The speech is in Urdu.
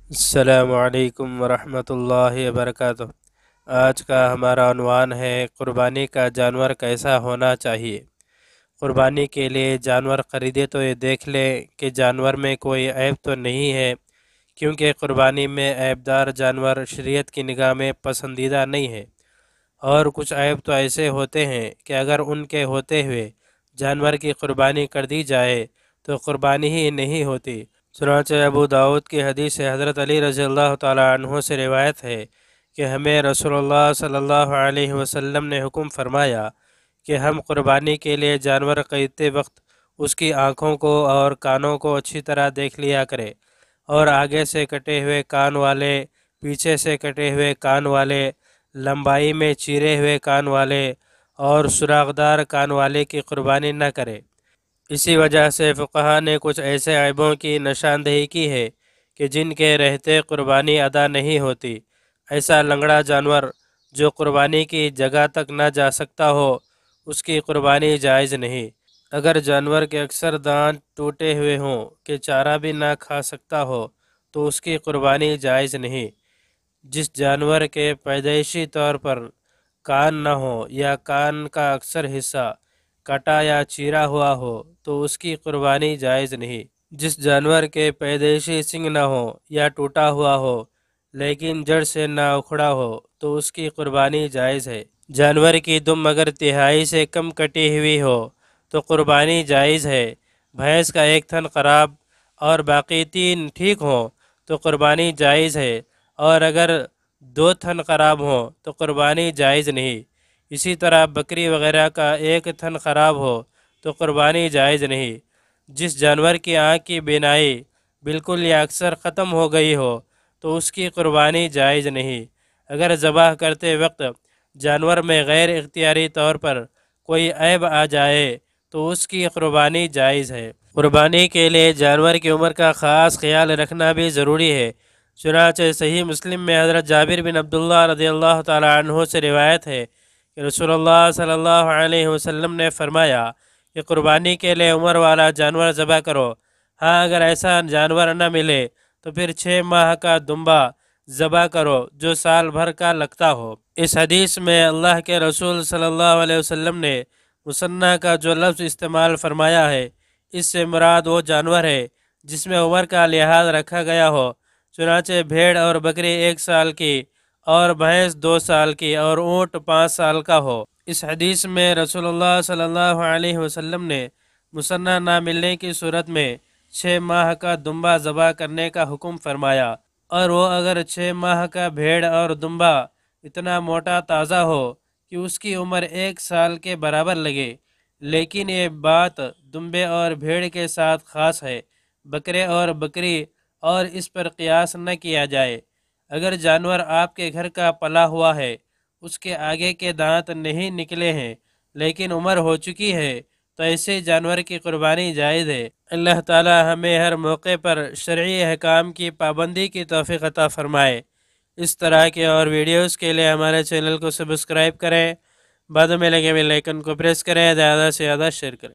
السلام علیکم ورحمۃ اللہ وبرکاتہ۔ آج کا ہمارا عنوان ہے قربانی کا جانور کیسا ہونا چاہیے۔ قربانی کے لیے جانور خریدے تو یہ دیکھ لیں کہ جانور میں کوئی عیب تو نہیں ہے، کیونکہ قربانی میں عیبدار جانور شریعت کی نگاہ میں پسندیدہ نہیں ہے، اور کچھ عیب تو ایسے ہوتے ہیں کہ اگر ان کے ہوتے ہوئے جانور کی قربانی کر دی جائے تو قربانی ہی نہیں ہوتی۔ چنانچہ ابو داؤد کی حدیث سے حضرت علی رضی اللہ تعالی عنہ سے روایت ہے کہ ہمیں رسول اللہ صلی اللہ علیہ وسلم نے حکم فرمایا کہ ہم قربانی کے لیے جانور خریدتے وقت اس کی آنکھوں کو اور کانوں کو اچھی طرح دیکھ لیا کرے، اور آگے سے کٹے ہوئے کان والے، پیچھے سے کٹے ہوئے کان والے، لمبائی میں چیرے ہوئے کان والے اور سراغدار کان والے کی قربانی نہ کرے۔ اسی وجہ سے فقہا نے کچھ ایسے عیبوں کی نشاندہی کی ہے کہ جن کے رہتے قربانی ادا نہیں ہوتی۔ ایسا لنگڑا جانور جو قربانی کی جگہ تک نہ جا سکتا ہو، اس کی قربانی جائز نہیں۔ اگر جانور کے اکثر دانت ٹوٹے ہوئے ہوں کہ چارہ بھی نہ کھا سکتا ہو تو اس کی قربانی جائز نہیں۔ جس جانور کے پیدائشی طور پر کان نہ ہو یا کان کا اکثر حصہ کٹا یا چیرا ہوا ہو تو اس کی قربانی جائز نہیں۔ جس جانور کے پیدائشی سنگ نہ ہو یا ٹوٹا ہوا ہو لیکن جڑ سے نہ اکھڑا ہو تو اس کی قربانی جائز ہے۔ جانور کی دم اگر تہائی سے کم کٹی ہوئی ہو تو قربانی جائز ہے۔ بھینس کا ایک تھن خراب اور باقی تین ٹھیک ہوں تو قربانی جائز ہے، اور اگر دو تھن خراب ہوں تو قربانی جائز نہیں۔ اسی طرح بکری وغیرہ کا ایک تھن خراب ہو تو قربانی جائز نہیں۔ جس جانور کی آنکھ کی بینائی بالکل یا اکثر ختم ہو گئی ہو تو اس کی قربانی جائز نہیں۔ اگر ذبح کرتے وقت جانور میں غیر اختیاری طور پر کوئی عیب آ جائے تو اس کی قربانی جائز ہے۔ قربانی کے لیے جانور کی عمر کا خاص خیال رکھنا بھی ضروری ہے۔ چنانچہ صحیح مسلم میں حضرت جابر بن عبداللہ رضی اللہ تعالی عنہ سے روایت ہے کہ رسول اللہ صلی اللہ علیہ وسلم نے فرمایا کہ قربانی کے لیے عمر والا جانور ذبح کرو۔ ہاں، اگر ایسا جانور نہ ملے تو پھر 6 ماہ کا دمبا ذبح کرو جو سال بھر کا لگتا ہو۔ اس حدیث میں اللہ کے رسول صلی اللہ علیہ وسلم نے مسنہ کا جو لفظ استعمال فرمایا ہے، اس سے مراد وہ جانور ہے جس میں عمر کا لحاظ رکھا گیا ہو۔ چنانچہ بھیڑ اور بکری 1 سال کی، اور بھینس 2 سال کی، اور اونٹ 5 سال کا ہو۔ اس حدیث میں رسول اللہ صلی اللہ علیہ وسلم نے مسنہ نہ ملنے کی صورت میں 6 ماہ کا دمبا ذبح کرنے کا حکم فرمایا، اور وہ اگر 6 ماہ کا بھیڑ اور دمبا اتنا موٹا تازہ ہو کہ اس کی عمر 1 سال کے برابر لگے، لیکن یہ بات دمبے اور بھیڑ کے ساتھ خاص ہے، بکرے اور بکری اور اس پر قیاس نہ کیا جائے۔ اگر جانور آپ کے گھر کا پلا ہوا ہے، اس کے آگے کے دانت نہیں نکلے ہیں لیکن عمر ہو چکی ہے، تو ایسے جانور کی قربانی جائز ہے۔ اللہ تعالی ہمیں ہر موقع پر شرعی احکام کی پابندی کی توفیق عطا فرمائے۔ اس طرح کے اور ویڈیوز کے لیے ہمارے چینل کو سبسکرائب کریں، بعد میں لگے بیل آئیکن کو پریس کریں، زیادہ سے زیادہ شیئر کریں۔